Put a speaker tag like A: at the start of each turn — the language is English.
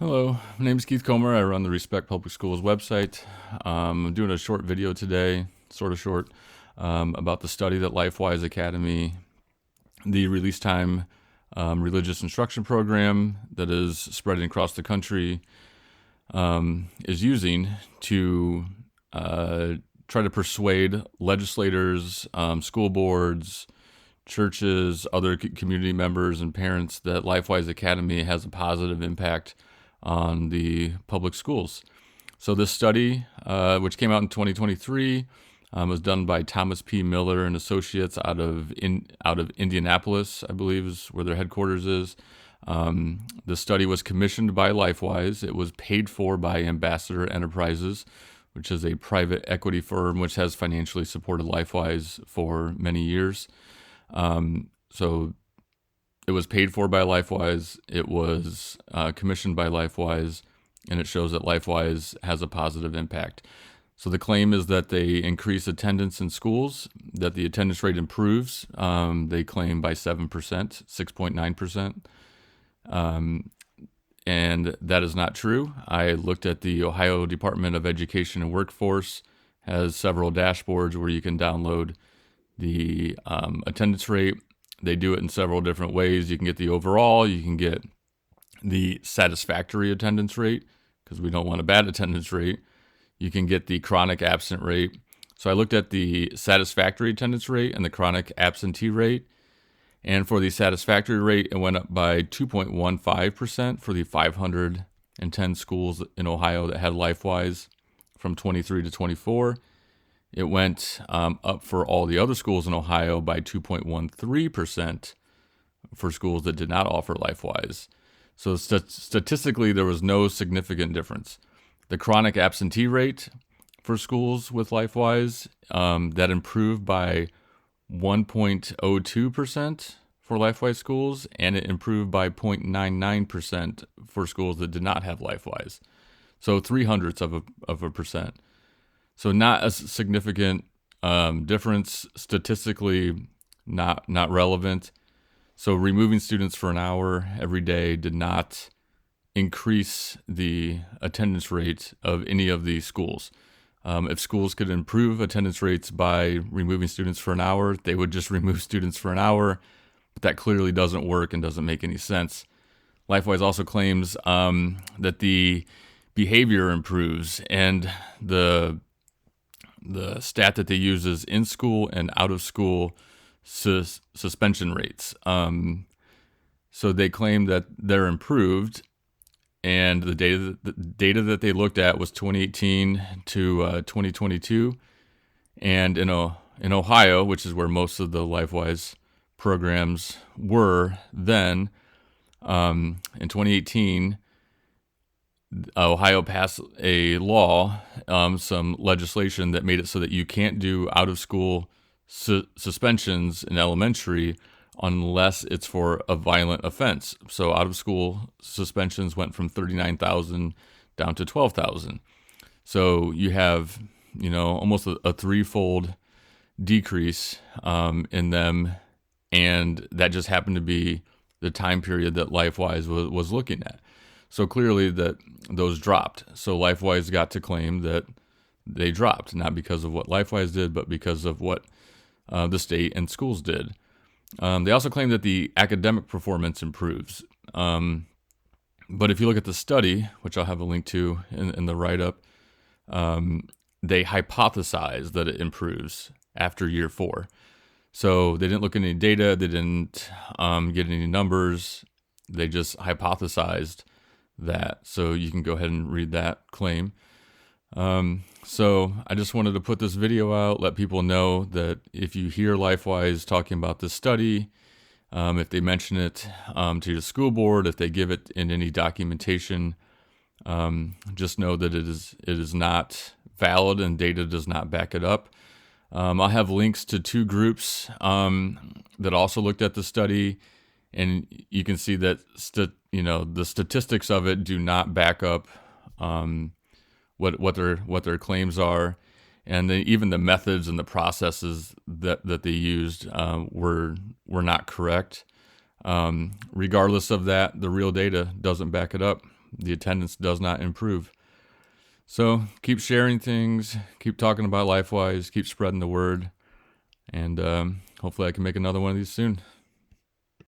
A: Hello, my name is Keith Comer. I run the Respect Public Schools website. I'm doing a short video today, sort of short, about the study that Lifewise Academy, the release time religious instruction program that is spreading across the country, is using to try to persuade legislators, school boards, churches, other community members, and parents that Lifewise Academy has a positive impact on the public schools. So this study, which came out in 2023, was done by Thomas P. Miller and Associates out of Indianapolis, I believe is where their headquarters is. The study was commissioned by Lifewise. It was paid for by Ambassador Enterprises, which is a private equity firm which has financially supported Lifewise for many years. So it was paid for by Lifewise. It was commissioned by Lifewise, and it shows that Lifewise has a positive impact. So the claim is that they increase attendance in schools, that the attendance rate improves. They claim by 7%, 6.9%. And that is not true. I looked at the Ohio Department of Education and Workforce, has several dashboards where you can download the attendance rate. They do it in several different ways. You can get the overall, you can get the satisfactory attendance rate, because we don't want a bad attendance rate. You can get the chronic absent rate. So I looked at the satisfactory attendance rate and the chronic absentee rate. And for the satisfactory rate, it went up by 2.15% for the 510 schools in Ohio that had Lifewise from 23 to 24. It went up for all the other schools in Ohio by 2.13% for schools that did not offer Lifewise. So statistically, there was no significant difference. The chronic absentee rate for schools with Lifewise, that improved by 1.02% for Lifewise schools, and it improved by 0.99% for schools that did not have Lifewise. So 0.03 of a percent. So not a significant difference, statistically not relevant. So removing students for an hour every day did not increase the attendance rate of any of these schools. If schools could improve attendance rates by removing students for an hour, they would just remove students for an hour, but that clearly doesn't work and doesn't make any sense. Lifewise also claims that the behavior improves, and the stat that they use is in-school and out-of-school suspension rates. So they claim that they're improved, and the data that they looked at was 2018 to 2022. And in Ohio, which is where most of the Lifewise programs were then, in 2018, Ohio passed a law, some legislation that made it so that you can't do out-of-school suspensions in elementary unless it's for a violent offense. So out-of-school suspensions went from 39,000 down to 12,000. So you have, almost a threefold decrease in them, and that just happened to be the time period that Lifewise was looking at. So clearly that those dropped. So Lifewise got to claim that they dropped, not because of what Lifewise did, but because of what the state and schools did. They also claim that the academic performance improves. But if you look at the study, which I'll have a link to in the write-up, they hypothesize that it improves after year 4. So they didn't look at any data. They didn't get any numbers. They just hypothesized that. So you can go ahead and read that claim. So I just wanted to put this video out, let people know that if you hear Lifewise talking about this study, if they mention it to your school board, if they give it in any documentation, just know that it is not valid and data does not back it up. I'll have links to 2 groups that also looked at the study, and you can see that the statistics of it do not back up what their claims are, and then even the methods and the processes that they used were not correct. Regardless of that, the real data doesn't back it up. the attendance does not improve. So keep sharing things, keep talking about Lifewise, keep spreading the word, and hopefully I can make another one of these soon.